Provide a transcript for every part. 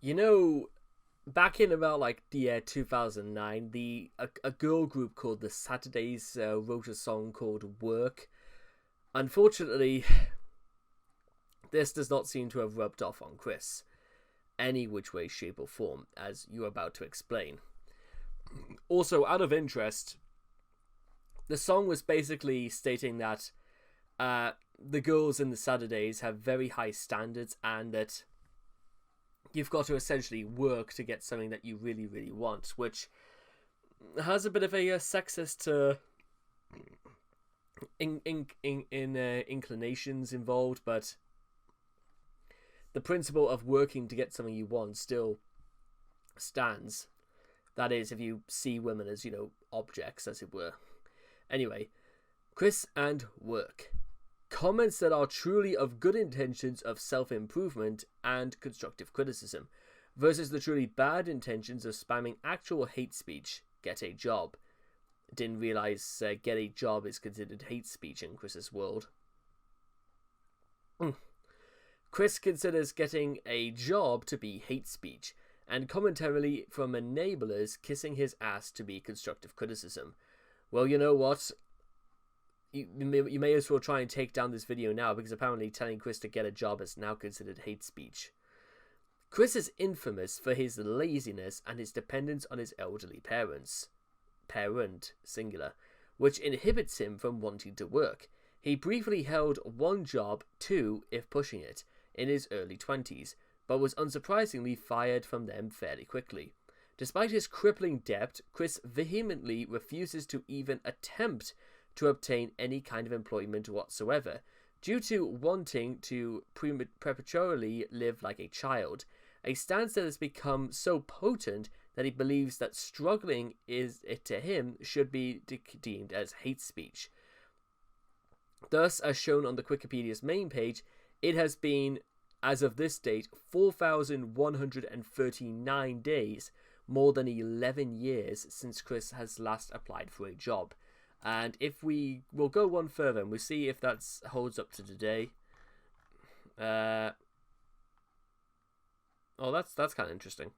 You know, back in about like the year 2009, a girl group called the Saturdays wrote a song called "Work." Unfortunately, this does not seem to have rubbed off on Chris, any which way, shape, or form, as you're about to explain. Also, out of interest, the song was basically stating that the girls in the Saturdays have very high standards and that you've got to essentially work to get something that you really, really want, which has a bit of a sexist inclinations involved, but the principle of working to get something you want still stands. That is, if you see women as, objects, as it were. Anyway, Chris and work. Comments that are truly of good intentions of self-improvement and constructive criticism, versus the truly bad intentions of spamming actual hate speech. Get a job. Didn't realize get a job is considered hate speech in Chris's world. Chris considers getting a job to be hate speech, and commentarily from enablers kissing his ass to be constructive criticism. Well, you know what? You may as well try and take down this video now, because apparently telling Chris to get a job is now considered hate speech. Chris is infamous for his laziness and his dependence on his elderly parents. Parent, singular, which inhibits him from wanting to work. He briefly held one job, two if pushing it, in his early 20s, but was unsurprisingly fired from them fairly quickly. Despite his crippling debt, Chris vehemently refuses to even attempt to obtain any kind of employment whatsoever, due to wanting to prematurely live like a child, a stance that has become so potent that he believes that struggling to him should be deemed as hate speech. Thus, as shown on the Wikipedia's main page, it has been, as of this date, 4,139 days, more than 11 years since Chris has last applied for a job. And if we will go one further and we'll see if that holds up to today. Oh, that's kind of interesting.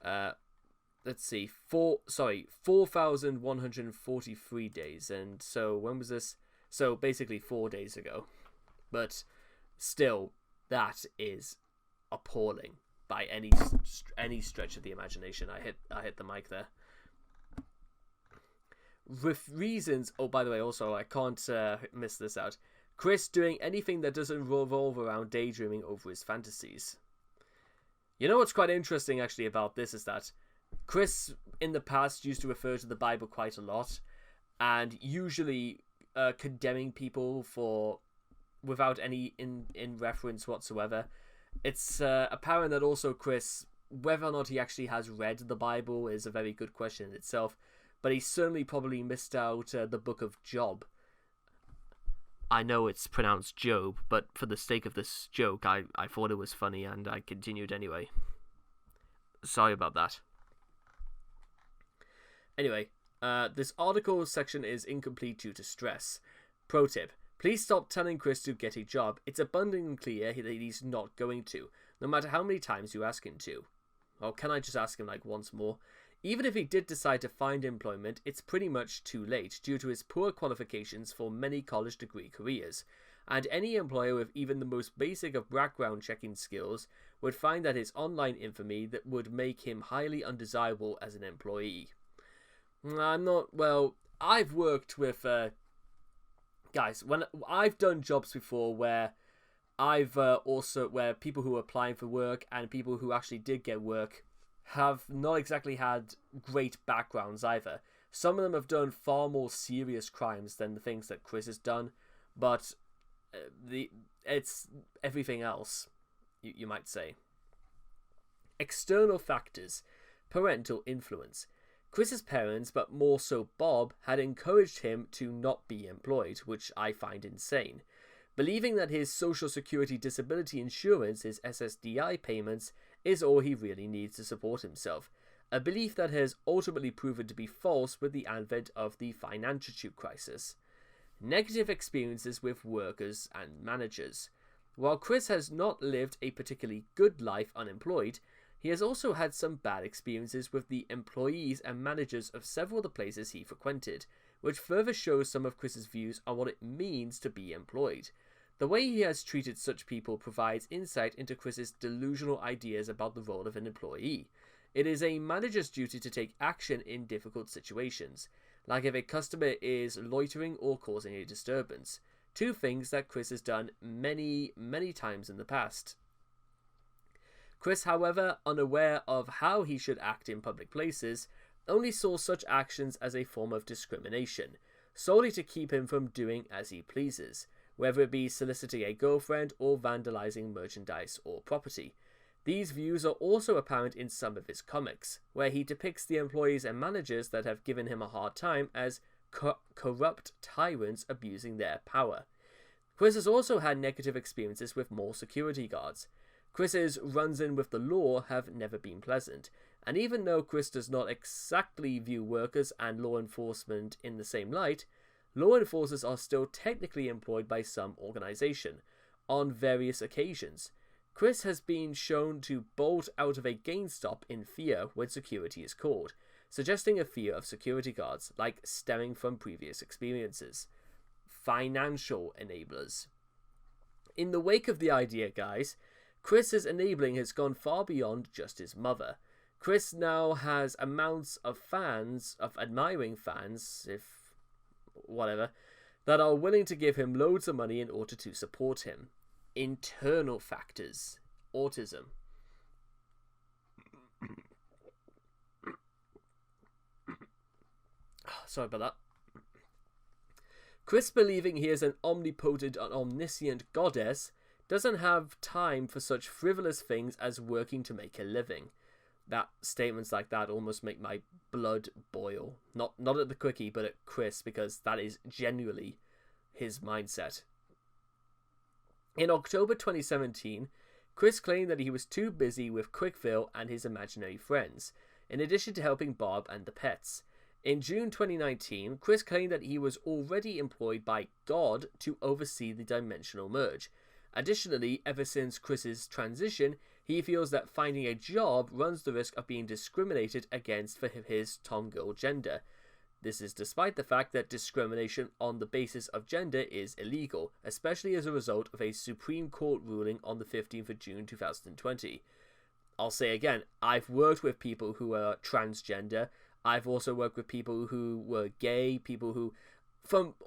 Let's see. 4,143 days. And so when was this? So basically 4 days ago. But still, that is appalling by any stretch of the imagination. I hit the mic there. With reasons. Oh, by the way, also I can't miss this out. Chris doing anything that doesn't revolve around daydreaming over his fantasies. You know what's quite interesting actually about this is that Chris in the past used to refer to the Bible quite a lot, and usually condemning people for without any in reference whatsoever. It's apparent that also Chris, whether or not he actually has read the Bible is a very good question in itself, but he certainly probably missed out the book of Job. I know it's pronounced Job, but for the sake of this joke, I thought it was funny and I continued anyway. Sorry about that. Anyway, this article section is incomplete due to stress. Pro tip. Please stop telling Chris to get a job. It's abundantly clear that he's not going to, no matter how many times you ask him to. Or can I just ask him like once more? Even if he did decide to find employment, it's pretty much too late due to his poor qualifications for many college degree careers, and any employer with even the most basic of background checking skills would find that his online infamy that would make him highly undesirable as an employee. I've worked with guys, when I've done jobs before where I've where people who are applying for work and people who actually did get work have not exactly had great backgrounds either. Some of them have done far more serious crimes than the things that Chris has done, but it's everything else, you might say. External factors. Parental influence. Chris's parents, but more so Bob, had encouraged him to not be employed, which I find insane. Believing that his Social Security disability insurance, his SSDI payments, is all he really needs to support himself. A belief that has ultimately proven to be false with the advent of the financial crisis. Negative experiences with workers and managers. While Chris has not lived a particularly good life unemployed, he has also had some bad experiences with the employees and managers of several of the places he frequented, which further shows some of Chris's views on what it means to be employed. The way he has treated such people provides insight into Chris's delusional ideas about the role of an employee. It is a manager's duty to take action in difficult situations, like if a customer is loitering or causing a disturbance. Two things that Chris has done many, many times in the past. Chris, however, unaware of how he should act in public places, only saw such actions as a form of discrimination, solely to keep him from doing as he pleases, whether it be soliciting a girlfriend or vandalizing merchandise or property. These views are also apparent in some of his comics, where he depicts the employees and managers that have given him a hard time as corrupt tyrants abusing their power. Chris has also had negative experiences with mall security guards. Chris's runs-in with the law have never been pleasant, and even though Chris does not exactly view workers and law enforcement in the same light, law enforcers are still technically employed by some organization, on various occasions. Chris has been shown to bolt out of a GameStop in fear when security is called, suggesting a fear of security guards, like stemming from previous experiences. Financial enablers. In the wake of the idea, guys, Chris's enabling has gone far beyond just his mother. Chris now has amounts of fans, of admiring fans, if whatever, that are willing to give him loads of money in order to support him. Internal factors. Autism. Sorry about that. Chris, believing he is an omnipotent and omniscient goddess, doesn't have time for such frivolous things as working to make a living. That statements like that almost make my blood boil. Not at the quickie, but at Chris, because that is genuinely his mindset. In October 2017, Chris claimed that he was too busy with Quickville and his imaginary friends, in addition to helping Bob and the pets. In June 2019, Chris claimed that he was already employed by God to oversee the dimensional merge. Additionally, ever since Chris's transition, he feels that finding a job runs the risk of being discriminated against for his Tom-girl gender. This is despite the fact that discrimination on the basis of gender is illegal, especially as a result of a Supreme Court ruling on the 15th of June 2020. I'll say again, I've worked with people who are transgender. I've also worked with people who were gay,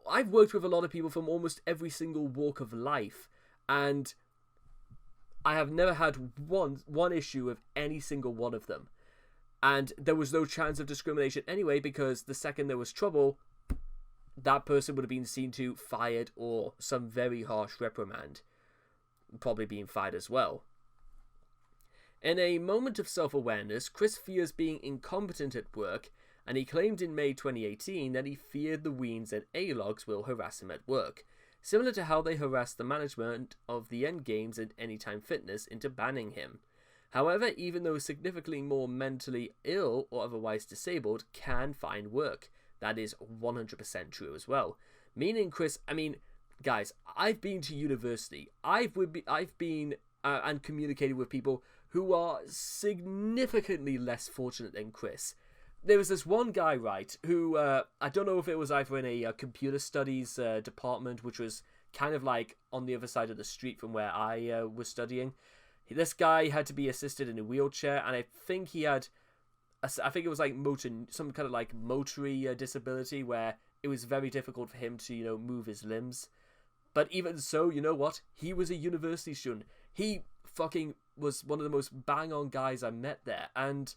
I've worked with a lot of people from almost every single walk of life, and I have never had one issue with any single one of them. And there was no chance of discrimination anyway, because the second there was trouble, that person would have been seen to fired or some very harsh reprimand. Probably being fired as well. In a moment of self-awareness, Chris fears being incompetent at work, and he claimed in May 2018 that he feared the Weens and A-Logs will harass him at work, similar to how they harassed the management of the Endgames and Anytime Fitness into banning him. However, even those significantly more mentally ill or otherwise disabled can find work. That is 100% true as well. Meaning Chris, guys, I've been to university. I've been and communicated with people who are significantly less fortunate than Chris. There was this one guy, right, who, I don't know if it was either in a computer studies department, which was kind of like on the other side of the street from where I was studying. This guy had to be assisted in a wheelchair, and I think he had, it was like some kind of like motory disability where it was very difficult for him to, move his limbs. But even so, you know what? He was a university student. He fucking was one of the most bang-on guys I met there, and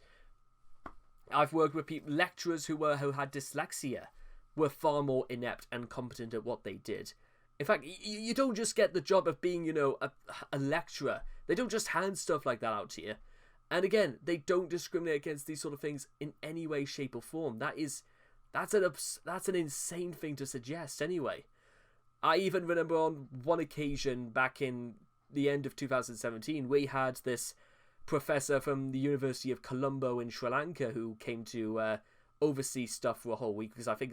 I've worked with lecturers who had dyslexia, were far more inept and competent at what they did. In fact, you don't just get the job of being, a lecturer. They don't just hand stuff like that out to you. And again, they don't discriminate against these sort of things in any way, shape, or form. That's an insane thing to suggest anyway. I even remember on one occasion back in the end of 2017, we had this professor from the University of Colombo in Sri Lanka who came to oversee stuff for a whole week, because I think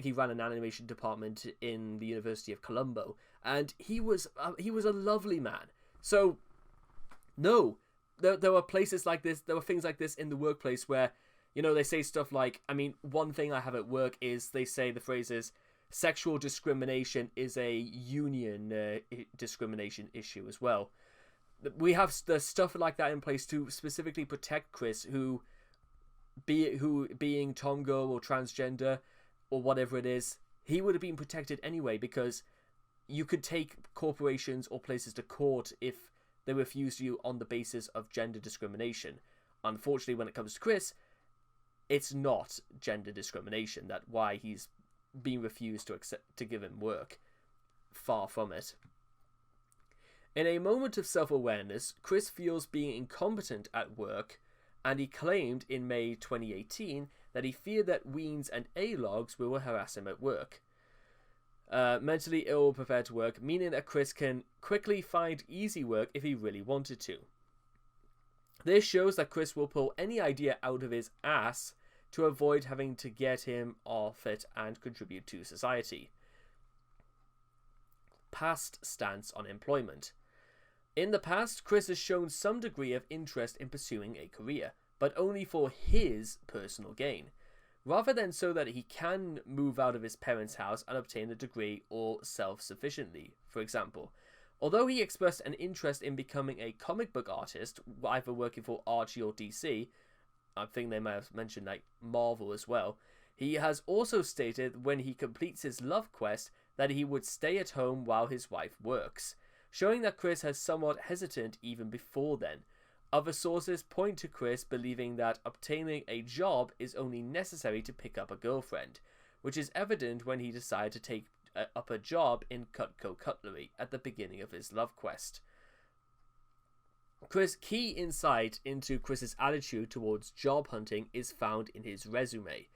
he ran an animation department in the University of Colombo, and he was a lovely man. So, no, there were places like this, there were things like this in the workplace where, you know, they say stuff like, I mean, one thing I have at work is they say the phrase is, sexual discrimination is a union discrimination issue as well. We have the stuff like that in place to specifically protect Chris, who being Tom Girl or transgender or whatever it is, he would have been protected anyway, because you could take corporations or places to court if they refused you on the basis of gender discrimination. Unfortunately, when it comes to Chris, it's not gender discrimination. That's why he's being refused to give him work. Far from it. In a moment of self-awareness, Chris feels being incompetent at work, and he claimed in May 2018 that he feared that Weens and A-Logs will harass him at work. Mentally ill or prepared to work, meaning that Chris can quickly find easy work if he really wanted to. This shows that Chris will pull any idea out of his ass to avoid having to get him off it and contribute to society. Past stance on employment. In the past, Chris has shown some degree of interest in pursuing a career, but only for his personal gain, rather than so that he can move out of his parents' house and obtain a degree or self-sufficiently, for example. Although he expressed an interest in becoming a comic book artist, either working for Archie or DC, I think they might have mentioned like Marvel as well, he has also stated when he completes his love quest that he would stay at home while his wife works, showing that Chris has somewhat hesitant even before then. Other sources point to Chris believing that obtaining a job is only necessary to pick up a girlfriend, which is evident when he decided to take up a job in Cutco Cutlery at the beginning of his love quest. Key insight into Chris's attitude towards job hunting is found in his resume,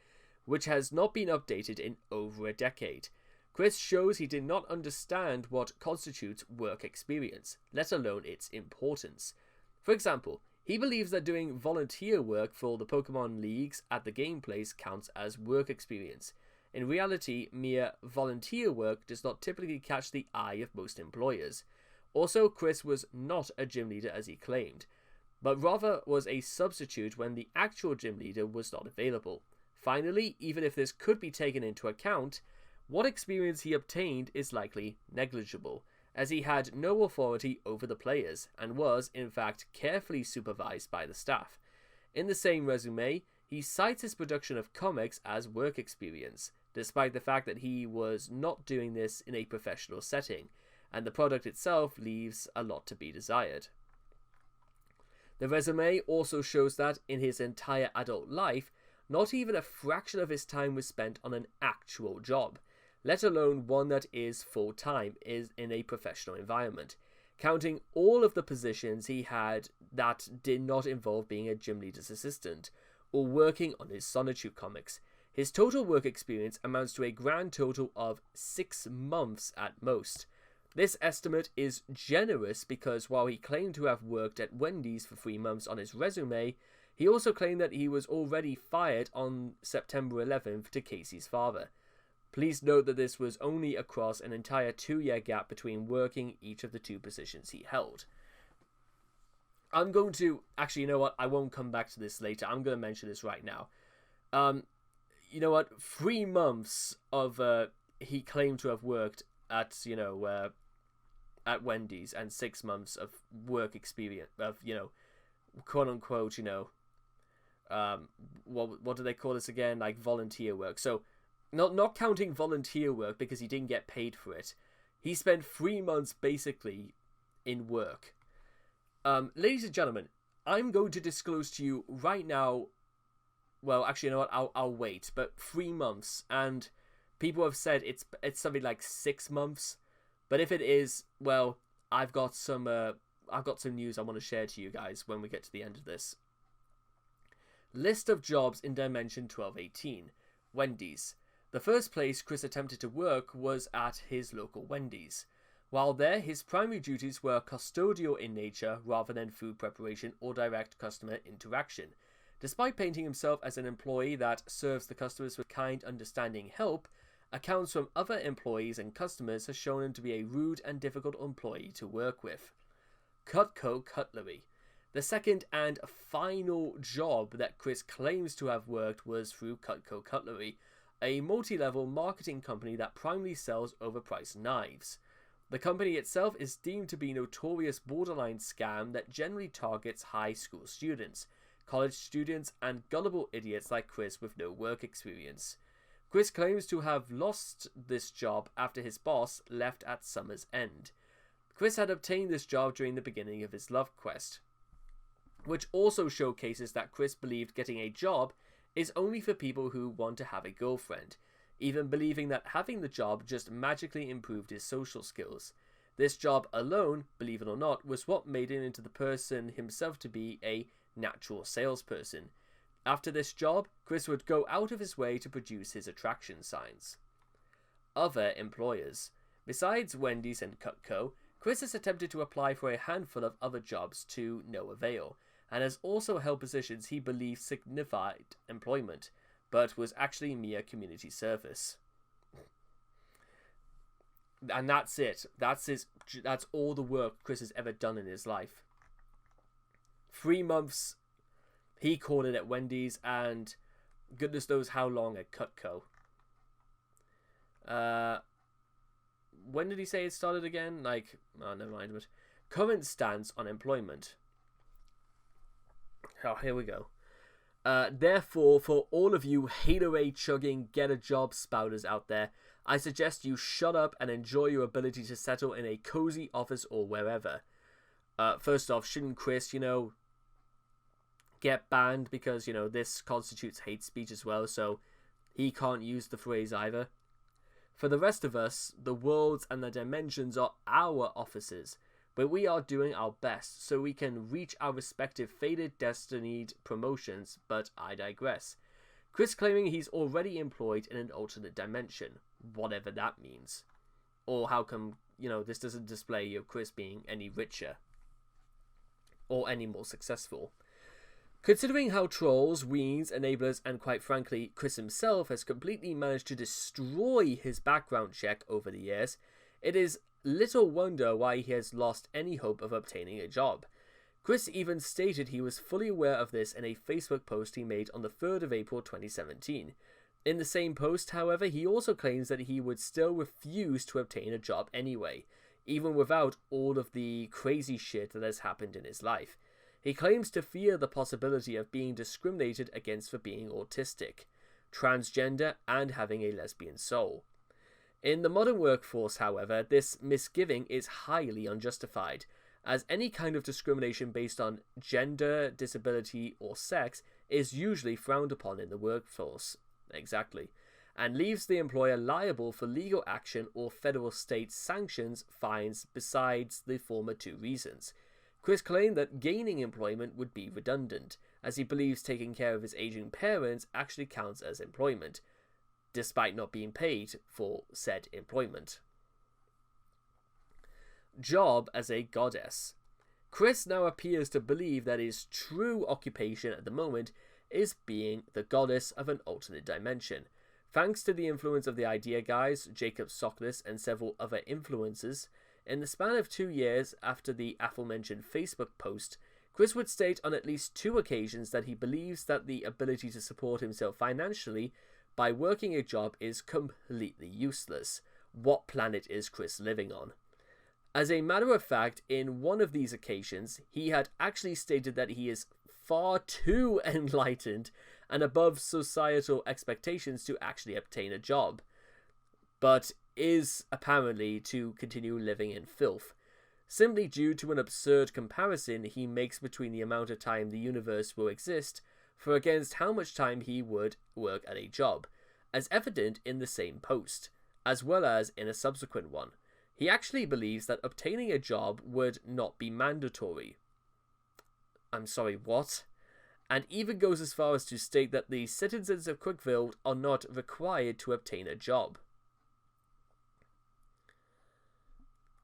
which has not been updated in over a decade. Chris shows he did not understand what constitutes work experience, let alone its importance. For example, he believes that doing volunteer work for the Pokemon Leagues at the game place counts as work experience. In reality, mere volunteer work does not typically catch the eye of most employers. Also, Chris was not a gym leader as he claimed, but rather was a substitute when the actual gym leader was not available. Finally, even if this could be taken into account, what experience he obtained is likely negligible, as he had no authority over the players, and was, in fact, carefully supervised by the staff. In the same resume, he cites his production of comics as work experience, despite the fact that he was not doing this in a professional setting, and the product itself leaves a lot to be desired. The resume also shows that, in his entire adult life, not even a fraction of his time was spent on an actual job, let alone one that is full-time in a professional environment, counting all of the positions he had that did not involve being a gym leader's assistant, or working on his Sonichu comics. His total work experience amounts to a grand total of 6 months at most. This estimate is generous because while he claimed to have worked at Wendy's for 3 months on his resume, he also claimed that he was already fired on September 11th to Casey's father. Please note that this was only across an entire 2-year gap between working each of the 2 positions he held. I'm going to... Actually, you know what? I won't come back to this later. I'm going to mention this right now. You know what? 3 months of... he claimed to have worked at, at Wendy's, and 6 months of work experience, of, quote-unquote, what do they call this again? Like, volunteer work. So, not counting volunteer work because he didn't get paid for it. He spent 3 months, basically, in work. Ladies and gentlemen, I'm going to disclose to you right now... Well, actually, you know what? I'll wait. But 3 months, and people have said it's something like 6 months. But if it is, well, I've got some news I want to share to you guys when we get to the end of this. List of jobs in Dimension 1218. Wendy's. The first place Chris attempted to work was at his local Wendy's. While there, his primary duties were custodial in nature rather than food preparation or direct customer interaction. Despite painting himself as an employee that serves the customers with kind, understanding help, accounts from other employees and customers has shown him to be a rude and difficult employee to work with. Cutco Cutlery. The second and final job that Chris claims to have worked was through Cutco Cutlery, a multi-level marketing company that primarily sells overpriced knives. The company itself is deemed to be a notorious borderline scam that generally targets high school students, college students, and gullible idiots like Chris with no work experience. Chris claims to have lost this job after his boss left at summer's end. Chris had obtained this job during the beginning of his love quest, which also showcases that Chris believed getting a job is only for people who want to have a girlfriend, even believing that having the job just magically improved his social skills. This job alone, believe it or not, was what made him into the person himself to be a natural salesperson. After this job, Chris would go out of his way to produce his attraction signs. Other employers. Besides Wendy's and Cutco, Chris has attempted to apply for a handful of other jobs to no avail, and has also held positions he believed signified employment, but was actually mere community service. And that's it. That's all the work Chris has ever done in his life. 3 months, he called it at Wendy's, and goodness knows how long at Cutco. When did he say it started again? Never mind. But current stance on employment. Oh, here we go. Therefore, for all of you haterade chugging get a job spouters out there, I suggest you shut up and enjoy your ability to settle in a cozy office or wherever. First off, shouldn't Chris, get banned because, this constitutes hate speech as well, so he can't use the phrase either. For the rest of us, the worlds and the dimensions are our offices, but we are doing our best so we can reach our respective fated destined promotions, but I digress. Chris claiming he's already employed in an alternate dimension, whatever that means. Or how come, this doesn't display Chris being any richer or any more successful. Considering how trolls, weens, enablers, and quite frankly, Chris himself has completely managed to destroy his background check over the years, it is little wonder why he has lost any hope of obtaining a job. Chris even stated he was fully aware of this in a Facebook post he made on the 3rd of April 2017. In the same post, however, he also claims that he would still refuse to obtain a job anyway, even without all of the crazy shit that has happened in his life. He claims to fear the possibility of being discriminated against for being autistic, transgender, and having a lesbian soul. In the modern workforce, however, this misgiving is highly unjustified, as any kind of discrimination based on gender, disability, or sex is usually frowned upon in the workforce. Exactly. And leaves the employer liable for legal action or federal state sanctions, fines, besides the former two reasons. Chris claimed that gaining employment would be redundant, as he believes taking care of his aging parents actually counts as employment, despite not being paid for said employment. Job as a goddess. Chris now appears to believe that his true occupation at the moment is being the goddess of an alternate dimension. Thanks to the influence of the Idea Guys, Jacob Soklis, and several other influencers, in the span of 2 years after the aforementioned Facebook post, Chris would state on at least 2 occasions that he believes that the ability to support himself financially by working a job is completely useless. What planet is Chris living on? As a matter of fact, in one of these occasions, he had actually stated that he is far too enlightened and above societal expectations to actually obtain a job, but is apparently to continue living in filth, simply due to an absurd comparison he makes between the amount of time the universe will exist for against how much time he would work at a job, as evident in the same post, as well as in a subsequent one. He actually believes that obtaining a job would not be mandatory. I'm sorry, what? And even goes as far as to state that the citizens of Quickville are not required to obtain a job.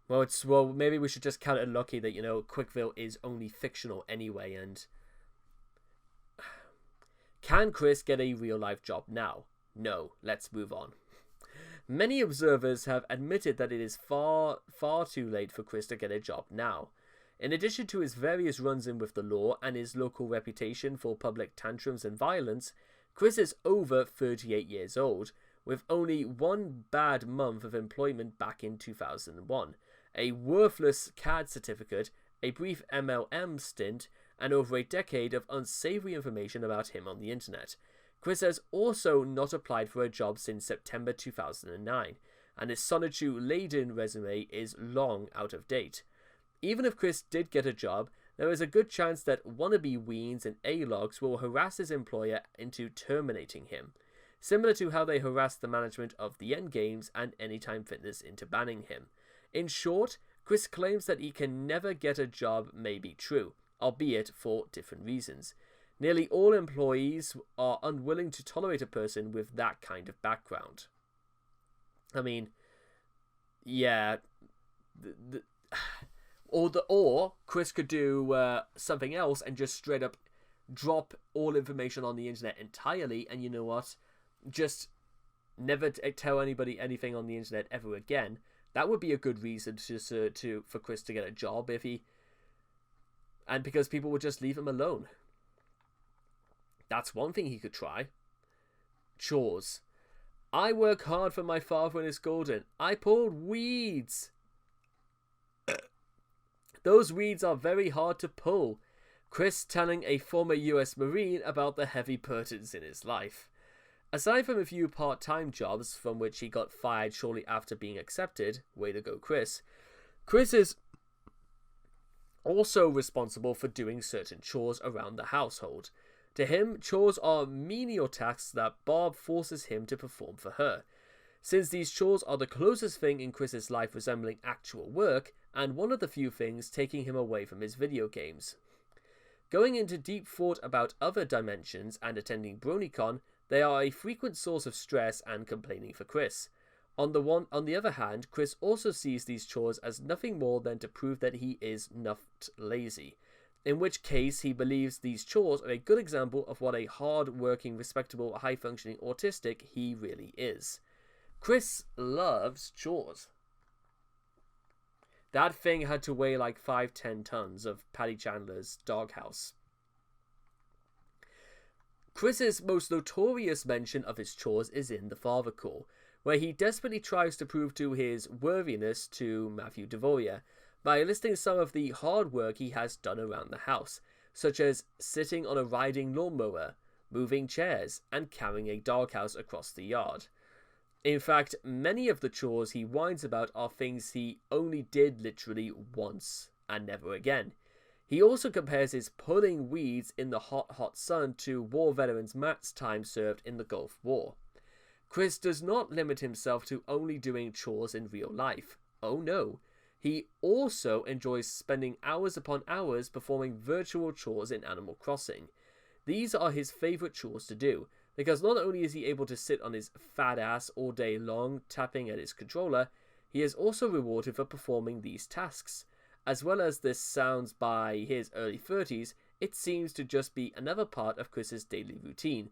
Well, maybe we should just count it lucky that, Quickville is only fictional anyway, and... Can Chris get a real-life job now? No, let's move on. Many observers have admitted that it is far, far too late for Chris to get a job now. In addition to his various runs-in with the law and his local reputation for public tantrums and violence, Chris is over 38 years old, with only one bad month of employment back in 2001, a worthless CAD certificate, a brief MLM stint, and over a decade of unsavory information about him on the internet. Chris has also not applied for a job since September 2009, and his Sonichu-laden resume is long out of date. Even if Chris did get a job, there is a good chance that wannabe Weens and A-Logs will harass his employer into terminating him, similar to how they harassed the management of the Endgames and Anytime Fitness into banning him. In short, Chris claims that he can never get a job may be true, albeit for different reasons. Nearly all employees are unwilling to tolerate a person with that kind of background. I mean, yeah, or Chris could do something else and just straight up drop all information on the internet entirely, and you know what? Just never tell anybody anything on the internet ever again. That would be a good reason for Chris to get a job and because people would just leave him alone. That's one thing he could try. Chores. I work hard for my father and his golden. I pulled weeds. Those weeds are very hard to pull. Chris telling a former US Marine about the heavy burdens in his life. Aside from a few part-time jobs from which he got fired shortly after being accepted, way to go Chris, Chris is also responsible for doing certain chores around the household. To him, chores are menial tasks that Barb forces him to perform for her. Since these chores are the closest thing in Chris's life resembling actual work, and one of the few things taking him away from his video games. Going into deep thought about other dimensions and attending BronyCon, they are a frequent source of stress and complaining for Chris. On the other hand, Chris also sees these chores as nothing more than to prove that he is not lazy, in which case he believes these chores are a good example of what a hard-working, respectable, high-functioning autistic he really is. Chris loves chores. That thing had to weigh like 5-10 tons of Paddy Chandler's doghouse. Chris's most notorious mention of his chores is in The Father Call, where he desperately tries to prove to his worthiness to Matthew Devoria by listing some of the hard work he has done around the house, such as sitting on a riding lawnmower, moving chairs, and carrying a doghouse across the yard. In fact, many of the chores he whines about are things he only did literally once and never again. He also compares his pulling weeds in the hot sun to war veterans Matt's time served in the Gulf War. Chris does not limit himself to only doing chores in real life. Oh no. He also enjoys spending hours upon hours performing virtual chores in Animal Crossing. These are his favourite chores to do, because not only is he able to sit on his fat ass all day long tapping at his controller, he is also rewarded for performing these tasks. As well as this sounds by his early 30s, it seems to just be another part of Chris's daily routine.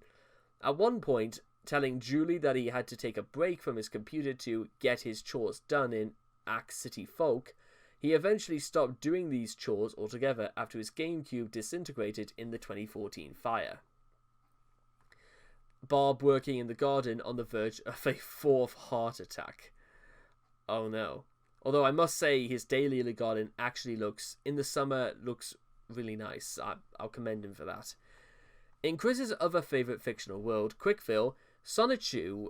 At one point, telling Julie that he had to take a break from his computer to get his chores done in Axe City Folk, he eventually stopped doing these chores altogether after his GameCube disintegrated in the 2014 fire. Bob working in the garden on the verge of a fourth heart attack. Oh no. Although I must say his daily garden actually looks really nice. I'll commend him for that. In Chris's other favourite fictional world, Quickville, Sonichu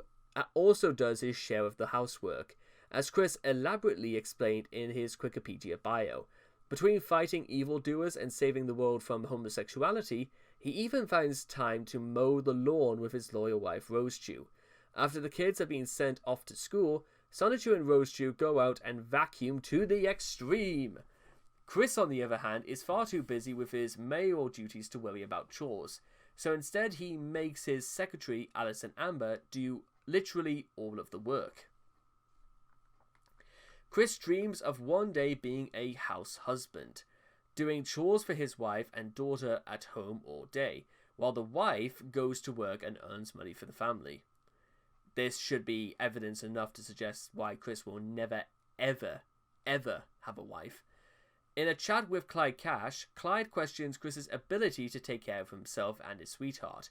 also does his share of the housework, as Chris elaborately explained in his Wikipedia bio. Between fighting evildoers and saving the world from homosexuality, he even finds time to mow the lawn with his loyal wife Rosechew. After the kids have been sent off to school, Sonichu and Rosechew go out and vacuum to the extreme. Chris, on the other hand, is far too busy with his mayoral duties to worry about chores, so instead he makes his secretary, Alison Amber, do literally all of the work. Chris dreams of one day being a house husband, doing chores for his wife and daughter at home all day, while the wife goes to work and earns money for the family. This should be evidence enough to suggest why Chris will never, ever, ever have a wife. In a chat with Clyde Cash, Clyde questions Chris's ability to take care of himself and his sweetheart.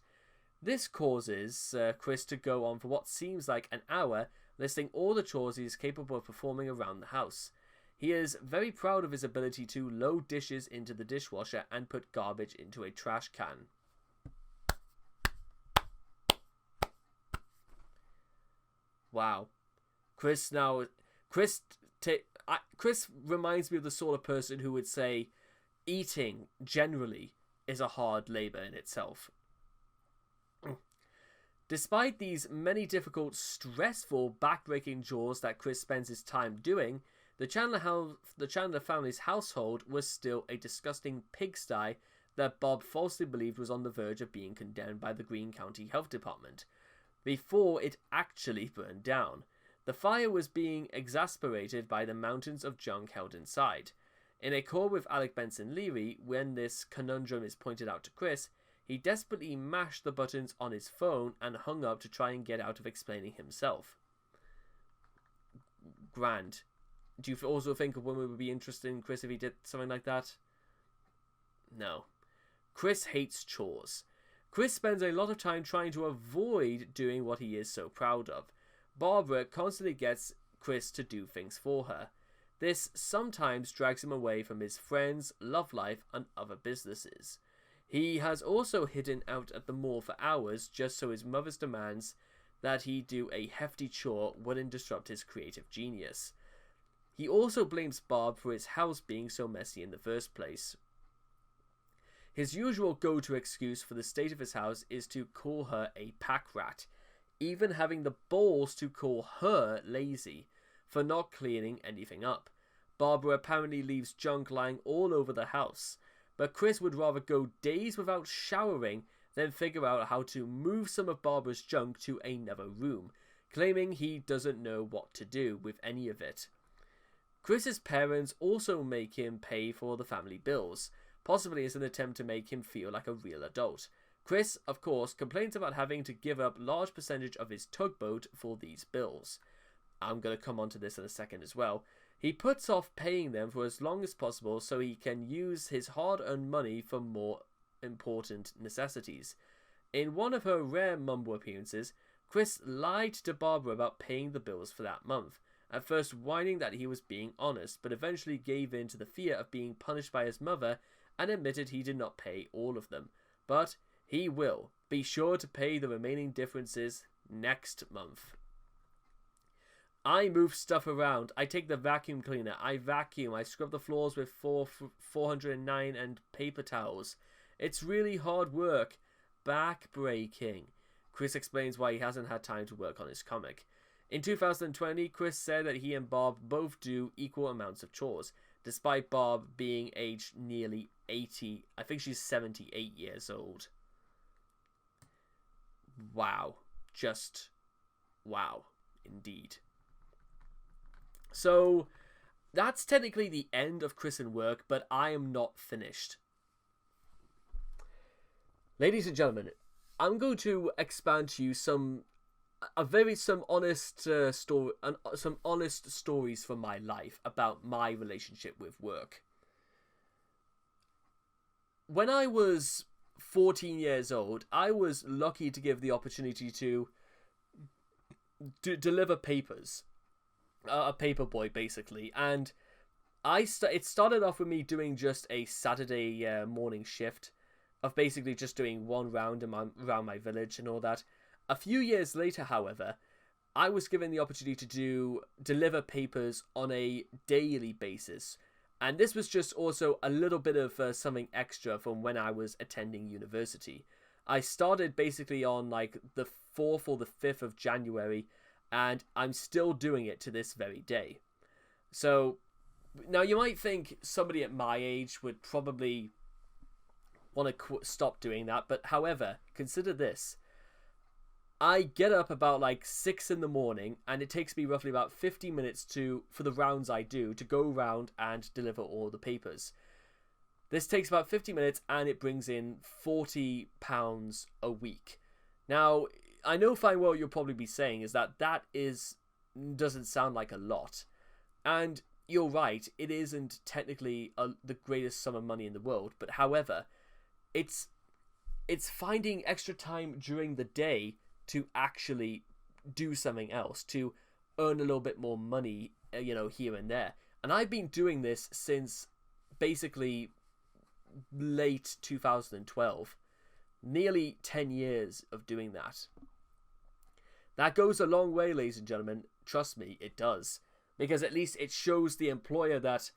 This causes Chris to go on for what seems like an hour, listing all the chores he is capable of performing around the house. He is very proud of his ability to load dishes into the dishwasher and put garbage into a trash can. Wow. Chris reminds me of the sort of person who would say eating generally is a hard labor in itself. Despite these many difficult, stressful, backbreaking chores that Chris spends his time doing, the Chandler family's household was still a disgusting pigsty that Bob falsely believed was on the verge of being condemned by the Greene County Health Department, before it actually burned down. The fire was being exasperated by the mountains of junk held inside. In a call with Alec Benson Leary, when this conundrum is pointed out to Chris, he desperately mashed the buttons on his phone and hung up to try and get out of explaining himself. Grand. Do you also think a woman would be interested in Chris if he did something like that? No. Chris hates chores. Chris spends a lot of time trying to avoid doing what he is so proud of. Barbara constantly gets Chris to do things for her. This sometimes drags him away from his friends, love life, and other businesses. He has also hidden out at the mall for hours just so his mother's demands that he do a hefty chore wouldn't disrupt his creative genius. He also blames Barb for his house being so messy in the first place. His usual go-to excuse for the state of his house is to call her a pack rat, even having the balls to call her lazy for not cleaning anything up. Barbara apparently leaves junk lying all over the house, but Chris would rather go days without showering than figure out how to move some of Barbara's junk to another room, claiming he doesn't know what to do with any of it. Chris's parents also make him pay for the family bills, possibly as an attempt to make him feel like a real adult. Chris, of course, complains about having to give up large percentage of his tugboat for these bills. I'm going to come on to this in a second as well. He puts off paying them for as long as possible so he can use his hard-earned money for more important necessities. In one of her rare Mumble appearances, Chris lied to Barbara about paying the bills for that month, at first whining that he was being honest, but eventually gave in to the fear of being punished by his mother and admitted he did not pay all of them. But he will. Be sure to pay the remaining differences next month. I move stuff around. I take the vacuum cleaner. I vacuum. I scrub the floors with 409 and paper towels. It's really hard work. Back-breaking. Chris explains why he hasn't had time to work on his comic. In 2020, Chris said that he and Bob both do equal amounts of chores, despite Bob being aged nearly 80. I think she's 78 years old. Wow. Just wow. Indeed. So, that's technically the end of Chris and Work, but I am not finished. Ladies and gentlemen, I'm going to expand to you some honest stories from my life about my relationship with work. When I was 14 years old, I was lucky to give the opportunity to deliver papers. A paper boy, basically. And it started off with me doing just a Saturday morning shift of basically just doing one round around my village and all that. A few years later, however, I was given the opportunity to deliver papers on a daily basis. And this was just also a little bit of something extra from when I was attending university. I started basically on like the 4th or the 5th of January, and I'm still doing it to this very day. So, now you might think somebody at my age would probably want to stop doing that, but however, consider this. I get up about like 6 in the morning, and it takes me roughly about 50 minutes for the rounds I do to go around and deliver all the papers. This takes about 50 minutes, and it brings in £40 a week. Now, I know fine well you'll probably be saying is that doesn't sound like a lot. And you're right, it isn't technically the greatest sum of money in the world, but however, it's finding extra time during the day to actually do something else, to earn a little bit more money, here and there. And I've been doing this since basically late 2012. Nearly 10 years of doing that. That goes a long way, ladies and gentlemen. Trust me, it does. Because at least it shows the employer that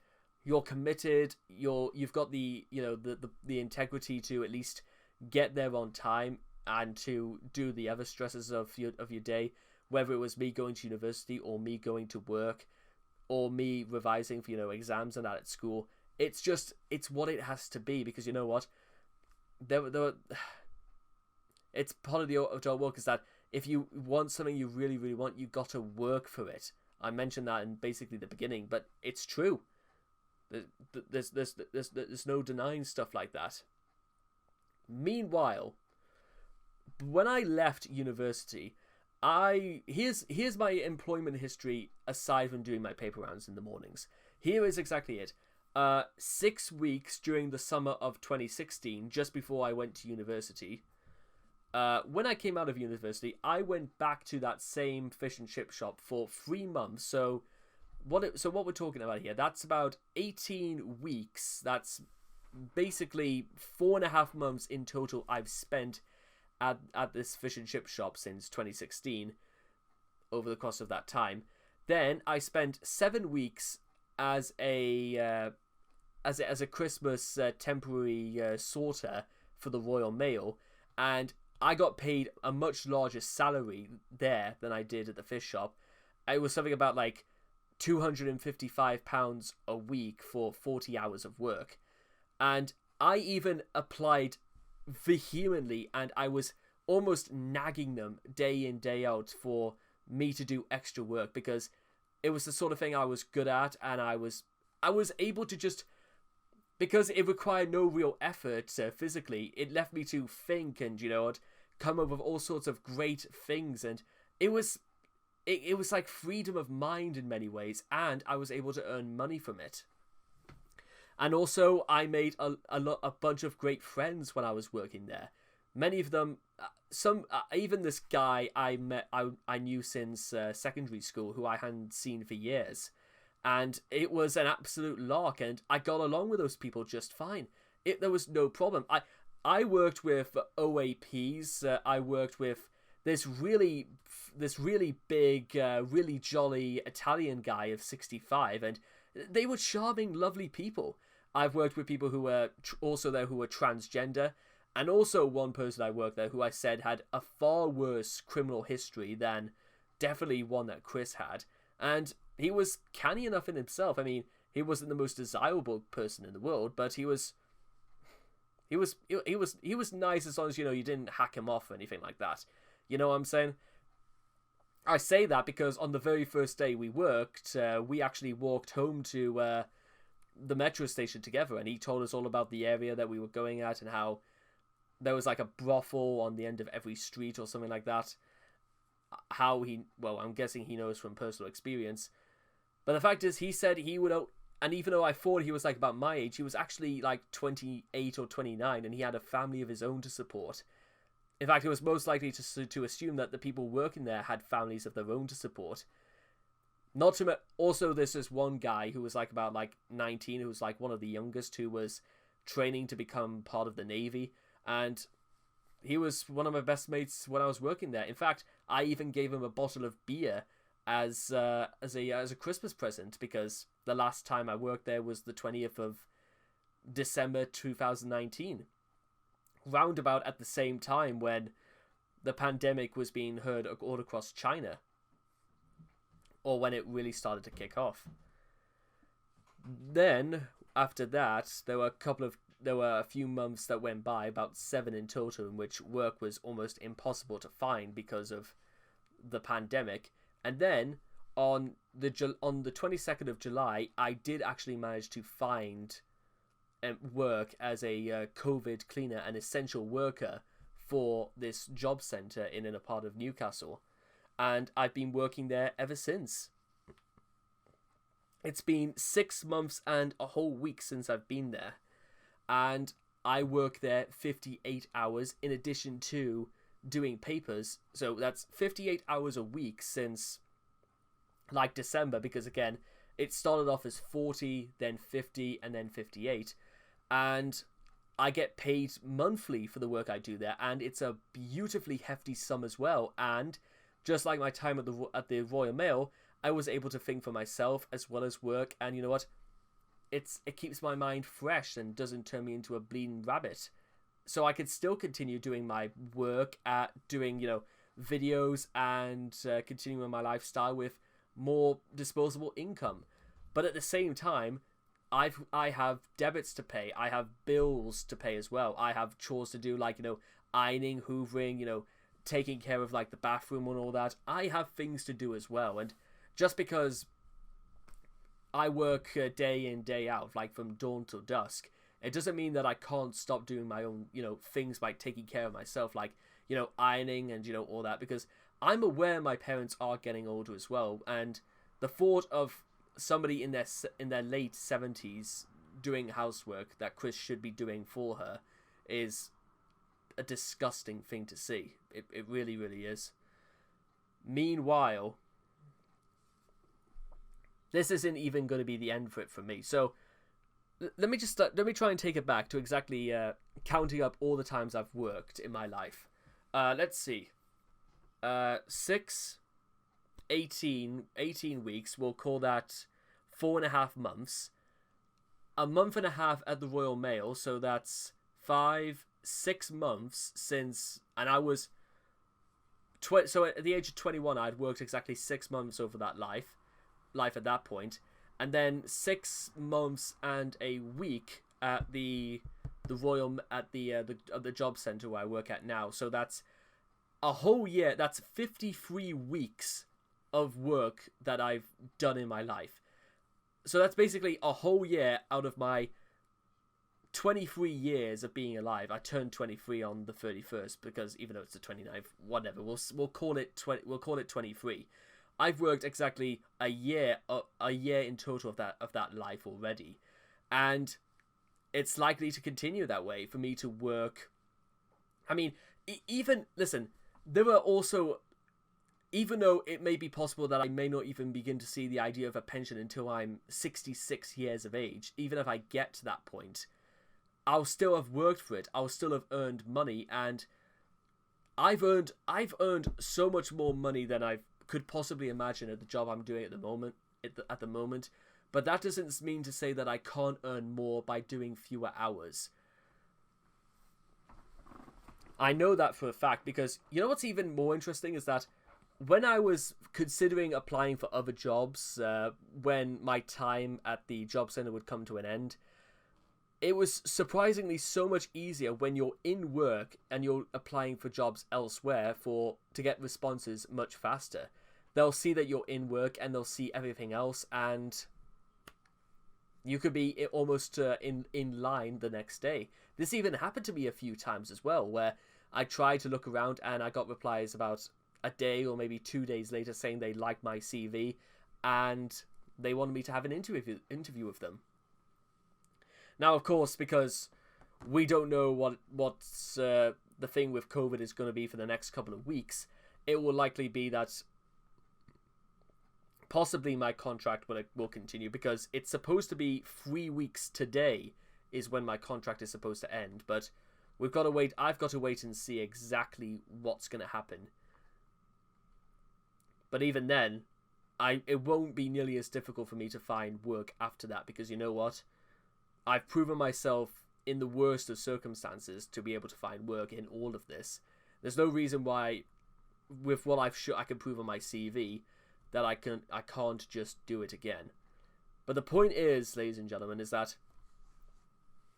you're committed, you've got the integrity to at least get there on time and to do the other stresses of your day, whether it was me going to university or me going to work or me revising for exams and that at school. It's what it has to be, because you know what, it's part of the job work is that if you want something you really, really want, you got to work for it. I mentioned that in basically the beginning, but it's true. There's no denying stuff like that. Meanwhile, when I left university, here's my employment history aside from doing my paper rounds in the mornings. Here is exactly it. 6 weeks during the summer of 2016, just before I went to university. When I came out of university, I went back to that same fish and chip shop for 3 months. So what we're talking about here, that's about 18 weeks. That's basically 4.5 months in total I've spent at this fish and chip shop since 2016 over the course of that time. Then I spent 7 weeks as a Christmas temporary sorter for the Royal Mail, and I got paid a much larger salary there than I did at the fish shop. It was something about like £255 a week for 40 hours of work. And I even applied vehemently, and I was almost nagging them day in, day out for me to do extra work, because it was the sort of thing I was good at, and I was able to just, because it required no real effort physically, it left me to think and, come up with all sorts of great things, and it was like freedom of mind in many ways, and I was able to earn money from it. And also, I made a bunch of great friends when I was working there. Many of them, even this guy I knew since secondary school, who I hadn't seen for years. And it was an absolute lark, and I got along with those people just fine. There was no problem. I worked with OAPs. I worked with this really big, really jolly Italian guy of 65, and they were charming, lovely people. I've worked with people who were also there who were transgender, and also one person I worked there who I said had a far worse criminal history than definitely one that Chris had. And he was canny enough in himself. I mean, he wasn't the most desirable person in the world, but he was nice, as long as you didn't hack him off or anything like that. You know what I'm saying? I say that because on the very first day we worked, we actually walked home to the metro station together, and he told us all about the area that we were going at and how there was like a brothel on the end of every street or something like that. I'm guessing he knows from personal experience. But the fact is, he said he would, and even though I thought he was like about my age, he was actually like 28 or 29, and he had a family of his own to support. In fact, it was most likely to assume that the people working there had families of their own to support. Not to also, there's this one guy who was like about like 19, who was like one of the youngest, who was training to become part of the Navy, and he was one of my best mates when I was working there. In fact, I even gave him a bottle of beer as a Christmas present, because the last time I worked there was the 20th of December 2019. Roundabout at the same time when the pandemic was being heard all across China, or when it really started to kick off. Then after that, there were a few months that went by, about 7 in total, in which work was almost impossible to find because of the pandemic. And then on the 22nd of July, I did actually manage to find work as a COVID cleaner, an essential worker for this job centre in a part of Newcastle, and I've been working there ever since. It's been 6 months and a whole week since I've been there. And I work there 58 hours in addition to doing papers. So that's 58 hours a week since like December, because again, it started off as 40, then 50, and then 58. And I get paid monthly for the work I do there, and it's a beautifully hefty sum as well. And just like my time at the Royal Mail, I was able to think for myself as well as work, and you know what? It keeps my mind fresh and doesn't turn me into a bleeding rabbit. So I could still continue doing my work at doing, videos and continuing my lifestyle with more disposable income. But at the same time, I have debits to pay. I have bills to pay as well. I have chores to do, like, ironing, hoovering, taking care of like the bathroom and all that. I have things to do as well. And just because I work day in, day out, like from dawn till dusk, it doesn't mean that I can't stop doing my own, things by taking care of myself, like, ironing and, all that, because I'm aware my parents are getting older as well. And the thought of somebody in their late 70s doing housework that Chris should be doing for her is a disgusting thing to see. It really, really is. Meanwhile, this isn't even going to be the end for it for me. So let me try and take it back to exactly counting up all the times I've worked in my life. Let's see. 6, 18 weeks. We'll call that 4.5 months. A month and a half at the Royal Mail. So that's 6 months since, and I was so at the age of 21, I'd worked exactly 6 months over that life at that point, and then 6 months and a week at the Royal at the job centre where I work at now. So that's a whole year. That's 53 weeks of work that I've done in my life. So that's basically a whole year out of my 23 years of being alive. I turned 23 on the 31st, because even though it's the 29th, whatever, we'll call it 23. I've worked exactly a year in total of that life already, and it's likely to continue that way for me to work. I mean, listen, there are also, even though it may be possible that I may not even begin to see the idea of a pension until I'm 66 years of age, even if I get to that point, I'll still have worked for it. I'll still have earned money, and I've earned so much more money than I could possibly imagine at the job I'm doing at the moment. But that doesn't mean to say that I can't earn more by doing fewer hours. I know that for a fact, because you know what's even more interesting is that when I was considering applying for other jobs, when my time at the job center would come to an end, it was surprisingly so much easier when you're in work and you're applying for jobs elsewhere to get responses much faster. They'll see that you're in work and they'll see everything else, and you could be almost in line the next day. This even happened to me a few times as well, where I tried to look around and I got replies about a day or maybe 2 days later saying they liked my CV and they wanted me to have an interview with them. Now, of course, because we don't know what's the thing with COVID is going to be for the next couple of weeks, it will likely be that possibly my contract will continue, because it's supposed to be 3 weeks today is when my contract is supposed to end. But we've got to wait. I've got to wait and see exactly what's going to happen. But even then, it won't be nearly as difficult for me to find work after that, because you know what? I've proven myself in the worst of circumstances to be able to find work in all of this. There's no reason why, with what I can prove on my CV, that I can't just do it again. But the point is, ladies and gentlemen, is that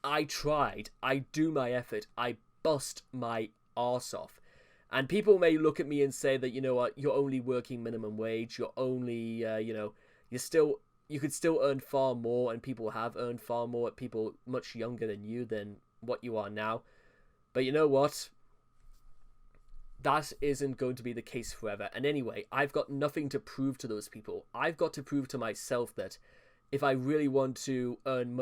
I tried. I do my effort. I bust my arse off. And people may look at me and say that, you know what, you're only working minimum wage. You're only, you could still earn far more, and people have earned far more at people much younger than you than what you are now. But you know what? That isn't going to be the case forever. And anyway, I've got nothing to prove to those people. I've got to prove to myself that if I really want to earn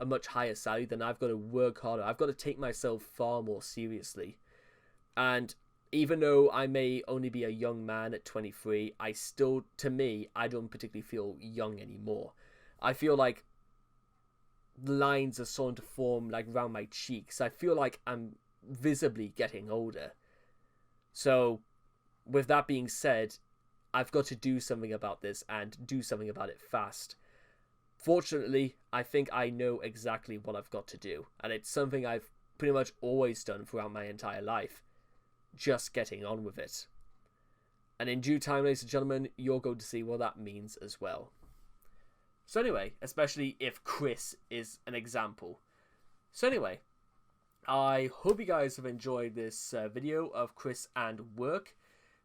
a much higher salary, then I've got to work harder. I've got to take myself far more seriously. And even though I may only be a young man at 23, to me, I don't particularly feel young anymore. I feel like lines are starting to form like around my cheeks. I feel like I'm visibly getting older. So, with that being said, I've got to do something about this and do something about it fast. Fortunately, I think I know exactly what I've got to do, and it's something I've pretty much always done throughout my entire life. Just getting on with it. And in due time, ladies and gentlemen, you're going to see what that means as well. So anyway, especially if Chris is an example. So anyway, I hope you guys have enjoyed this video of Chris and work.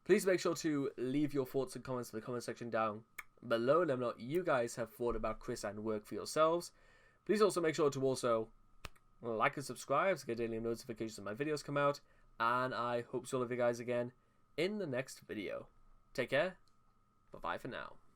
Please make sure to leave your thoughts and comments in the comment section down below. Let me know what you guys have thought about Chris and work for yourselves. Please also make sure to also like and subscribe to get daily notifications when my videos come out. And I hope to see all of you guys again in the next video. Take care. Bye-bye for now.